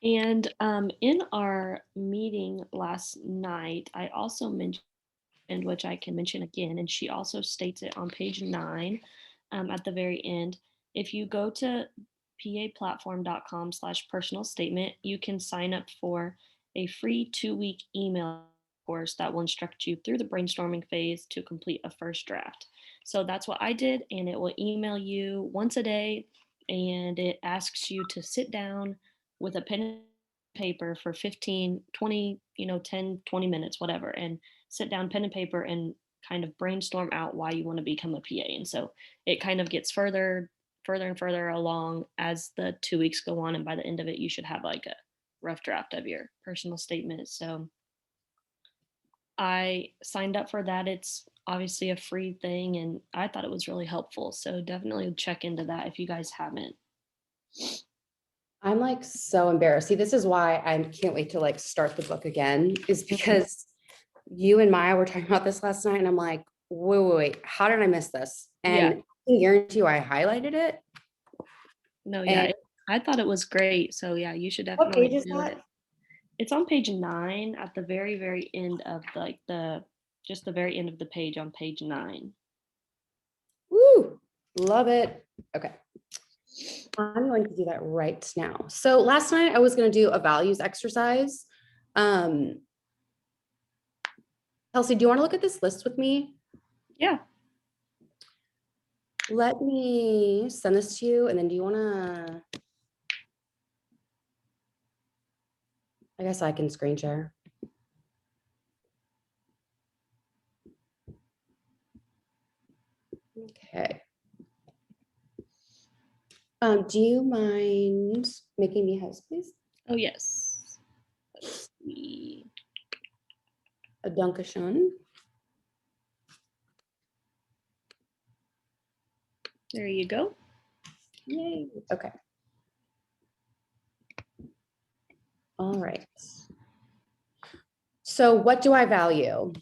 And in our meeting last night, I also mentioned, which I can mention again, and she also states it on page 9 at the very end. If you go to paplatform.com/personal statement, you can sign up for a free 2-week email course that will instruct you through the brainstorming phase to complete a first draft. So that's what I did, and it will email you once a day, and it asks you to sit down with a pen and paper for 15, 20, 10, 20 minutes, whatever, and sit down, pen and paper, and kind of brainstorm out why you want to become a PA. And so it kind of gets further and further along as the 2 weeks go on. And by the end of it, you should have like a rough draft of your personal statement. So I signed up for that. It's obviously a free thing, and I thought it was really helpful. So definitely check into that if you guys haven't. I'm like so embarrassed. See, this is why I can't wait to like start the book again, is because you and Maya were talking about this last night, and I'm like, wait, how did I miss this? And I can guarantee you I highlighted it. No, yeah, I thought it was great. So yeah, you should What definitely page is do that? it. It's on page 9 at the very, very end of like just the very end of the page on page 9. Woo, love it. Okay. I'm going to do that right now. So last night I was going to do a values exercise. Kelsi, do you want to look at this list with me? Yeah. Let me send this to you, and then do you want to, I guess I can screen share. Okay. Do you mind making me host, please? Oh, yes. Let's see. A Dunkashun. There you go. Yay. Okay. All right. So what do I value?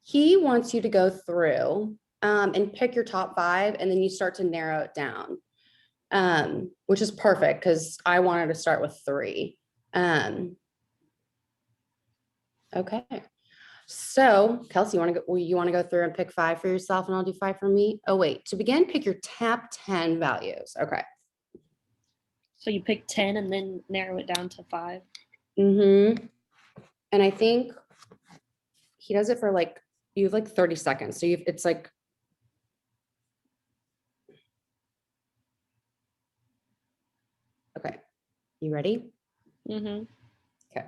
He wants you to go through and pick your top 5, and then you start to narrow it down, which is perfect because I wanted to start with 3. Okay. So Kelsi, you want to go through and pick 5 for yourself, and I'll do 5 for me. Oh, wait, to begin, pick your top 10 values. Okay. So you pick 10 and then narrow it down to 5. And I think he does it for like, you have like 30 seconds. So it's like, okay. You ready? Mm-hmm. Okay.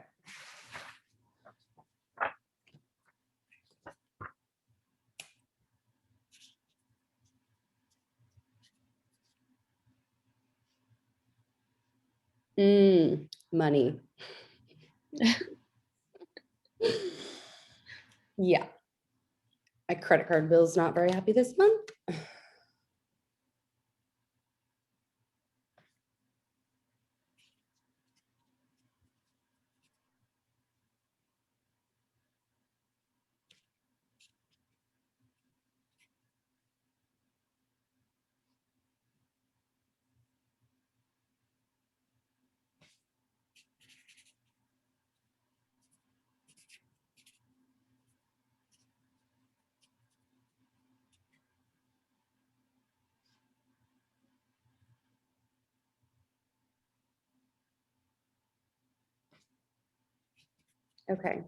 Money. Yeah. My credit card bill is not very happy this month. Okay.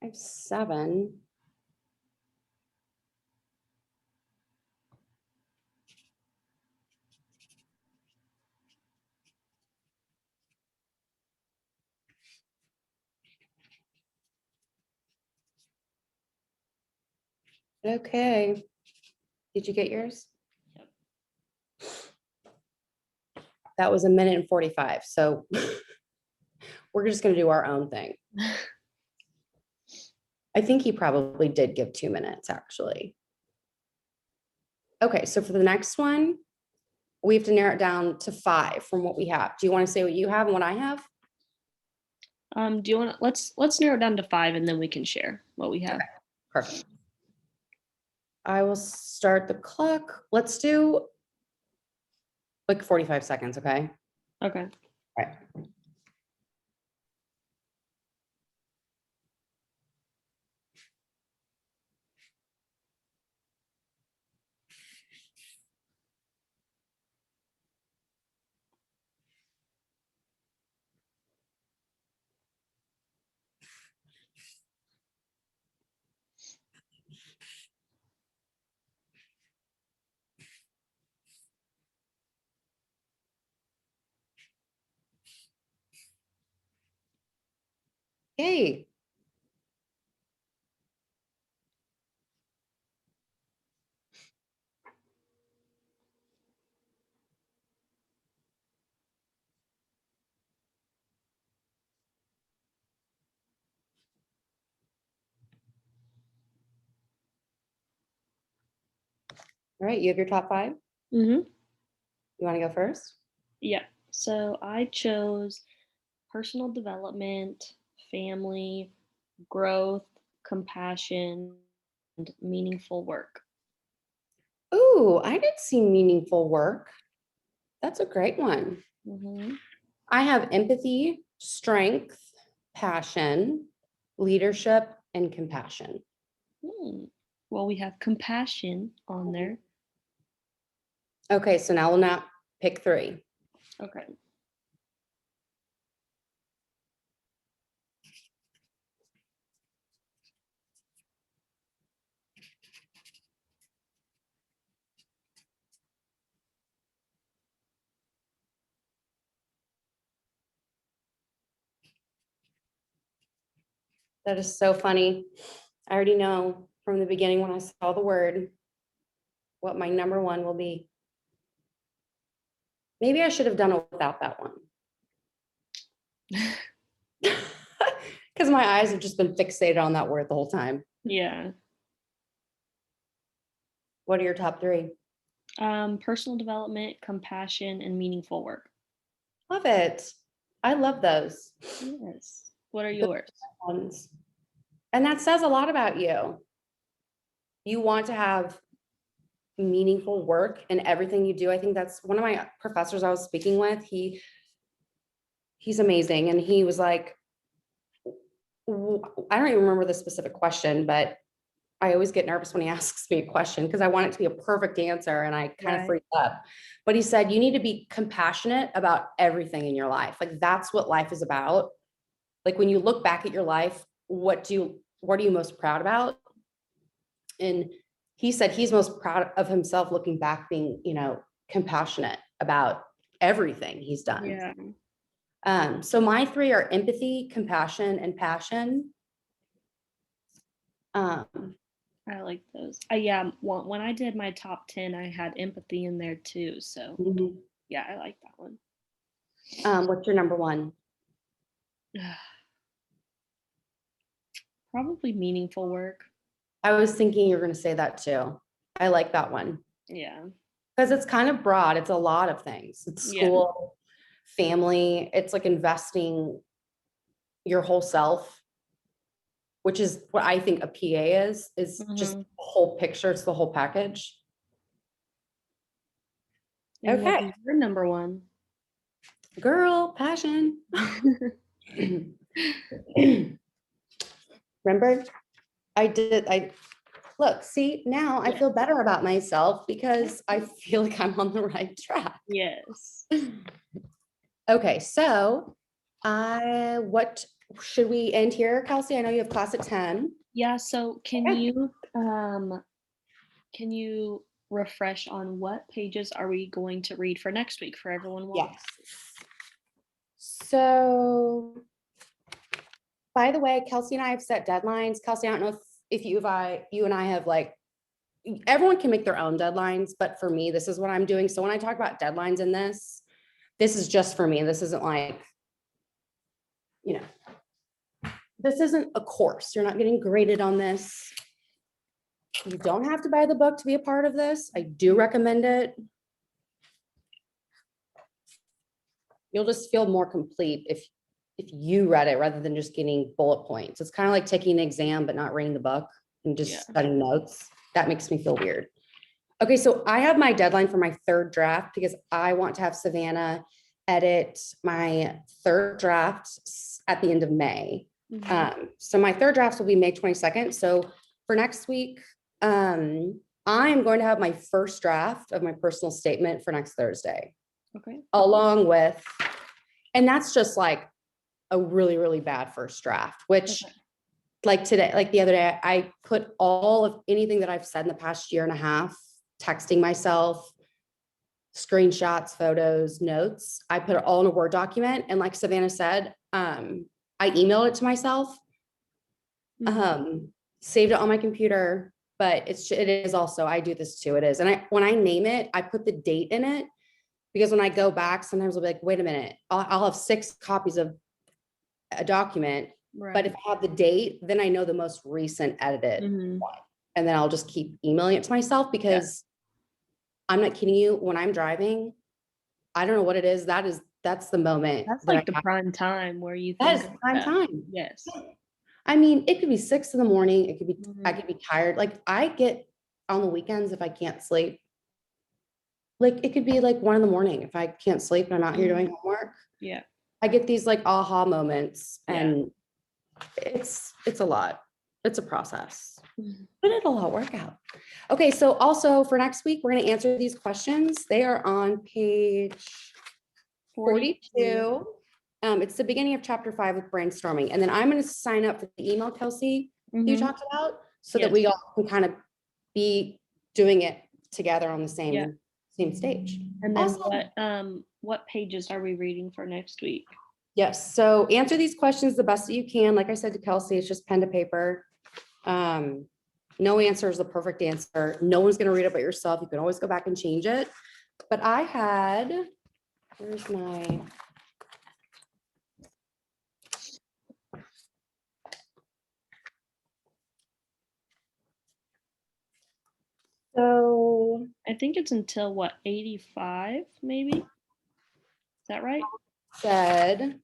I have 7. Okay. Did you get yours? Yep. That was 1 minute and 45. So we're just going to do our own thing. I think he probably did give 2 minutes, actually. Okay, so for the next one, we have to narrow it down to 5 from what we have. Do you want to say what you have and what I have? Do you want to let's narrow it down to 5 and then we can share what we have. Okay, perfect. I will start the clock. Let's do like 45 seconds, okay? Okay. All right. Hey, all right, you have your top 5. Mhm. You want to go first? Yeah. So I chose personal development, family, growth, compassion, and meaningful work. Ooh, I did see meaningful work. That's a great one. Mhm. I have empathy, strength, passion, leadership, and compassion. Hmm. Well, we have compassion on there. Okay, so now we'll not pick 3. Okay. That is so funny. I already know from the beginning when I saw the word what my number 1 will be. Maybe I should have done it without that one. Because my eyes have just been fixated on that word the whole time. Yeah. What are your top 3? Personal development, compassion, and meaningful work. Love it. I love those Yes. What are yours? ones. And that says a lot about you. You want to have meaningful work in everything you do. I think that's one of my professors I was speaking with. He's amazing. And he was like, I don't even remember the specific question, but I always get nervous when he asks me a question because I want it to be a perfect answer and I kind of Right. freak up. But he said, you need to be compassionate about everything in your life. Like that's what life is about. Like when you look back at your life, what are you most proud about? And he said he's most proud of himself looking back, being, compassionate about everything he's done. Yeah. So my 3 are empathy, compassion, and passion. Um, I like those. Yeah, when I did my top 10, I had empathy in there too. So, mhm. yeah, I like that one. What's your number 1? Probably meaningful work. I was thinking you're going to say that too. I like that one Yeah. because it's kind of broad. It's a lot of things. It's Yeah. school, family. It's like investing your whole self, which is what I think a PA is just Hmm. the whole picture. It's the whole package. And what Okay, is your number one? girl, passion. Remember, I look, see, now I Yeah. feel better about myself because I feel like I'm on the right track. Yes. Okay, so what should we end here, Kelsey? I know you have class at 10. Yeah, so Okay. can you refresh on what pages are we going to read for next week for everyone watching? Yes. So, by the way, Kelsey and I have set deadlines. Kelsey, I don't know if you and I have like, everyone can make their own deadlines, but for me, this is what I'm doing. So when I talk about deadlines in this is just for me. This isn't like, you know, this isn't a course. You're not getting graded on this. You don't have to buy the book to be a part of this. I do recommend it. You'll just feel more complete if you read it rather than just getting bullet points. It's kind of like taking an exam, but not reading the book and just studying notes. That makes me feel weird. Okay, so I have my deadline for my third draft because I want to have Savanna edit my third draft at the end of May. So my third drafts will be May 22nd. So for next week, I'm going to have my first draft of my personal statement for next Thursday. Okay. Along with, and that's just like a really, really bad first draft, which like today, like the other day, I put all of anything that I've said in the past year and a half, texting myself, screenshots, photos, notes. I put it all in a Word document. And like Savanna said, I emailed it to myself, saved it on my computer, but it is also, I do this too. It is. And when I name it, I put the date in it because when I go back, sometimes I'll be like, wait a minute, I'll have 6 copies of a document, but if I have the date, then I know the most recent edited one. And then I'll just keep emailing it to myself because I'm not kidding you. When I'm driving, I don't know what it is. That's the moment. That's like the prime time where you That think is prime time. Yes. I mean, it could be 6 in the morning. It could be, I could be tired. Like I get on the weekends, if I can't sleep, like it could be like 1 in the morning. If I can't sleep and I'm out here doing homework. Yeah. I get these like aha moments and it's a lot. It's a process, but it'll all work out. Okay. So also for next week, we're going to answer these questions. They are on page 42. It's the beginning of chapter 5 with brainstorming. And then I'm going to sign up for the email, Kelsi, you talked about, so that we all can kind of be doing it together on the same stage. And then what pages are we reading for next week? Yes. So answer these questions the best that you can. Like I said to Kelsi, it's just pen to paper. No answer is the perfect answer. No one's going to read it but yourself. You can always go back and change it. But I had, where's my, so I think it's until what, 85 maybe? Is that right? Said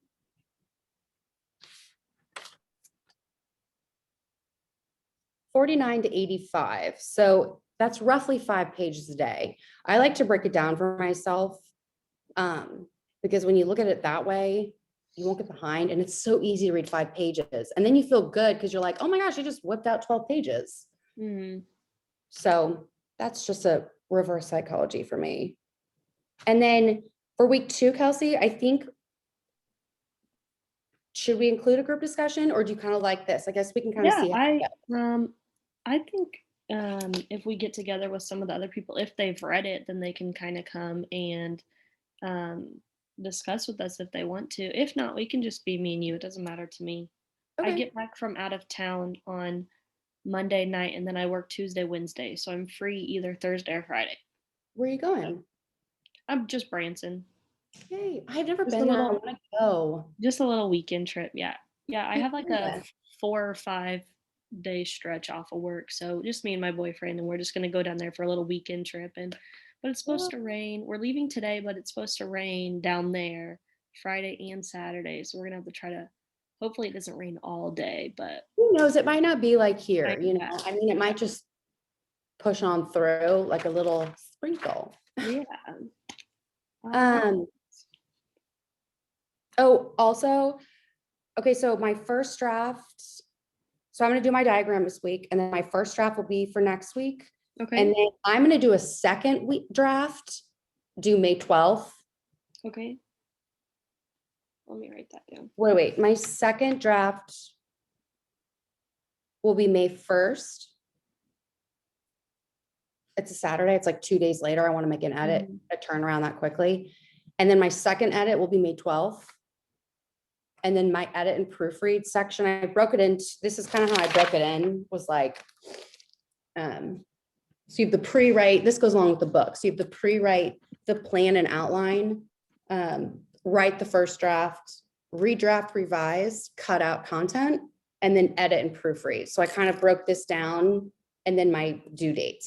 49 to 85. So that's roughly 5 pages a day. I like to break it down for myself because when you look at it that way, you won't get behind and it's so easy to read 5 pages. And then you feel good because you're like, oh my gosh, I just whipped out 12 pages. So that's just a reverse psychology for me. And then for week 2, Kelsi, I think, should we include a group discussion or do you kind of like this? I guess we can kind of see. I think if we get together with some of the other people, if they've read it, then they can kind of come and discuss with us if they want to. If not, we can just be me and you. It doesn't matter to me. I get back from out of town on Monday night and then I work Tuesday, Wednesday. So I'm free either Thursday or Friday. Where are you going? I'm just Branson. Yay. I've never been there. I want to go. Just a little weekend trip. Yeah. I have like a 4 or 5 day stretch off of work. So just me and my boyfriend, and we're just going to go down there for a little weekend trip. But it's supposed to rain. We're leaving today, but it's supposed to rain down there Friday and Saturday. So we're going to have to try to, hopefully it doesn't rain all day, but who knows? It might not be like here, you know, I mean, it might just push on through like a little sprinkle. Yeah. Oh, also, okay, so my first draft, so I'm going to do my diagram this week, and then my first draft will be for next week. Okay. And then I'm going to do a second week draft, due May 12th. Okay. Let me write that down. Wait, my second draft will be May 1st. It's a Saturday. It's like 2 days later. I want to make an edit, a turnaround that quickly. And then my second edit will be May 12th. And then my edit and proofread section, I broke it into, this is kind of how I broke it in, was like, so you have the pre-write, this goes along with the book. So you have the pre-write, the plan and outline, write the first draft, redraft, revise, cut out content, and then edit and proofread. So I kind of broke this down and then my due dates.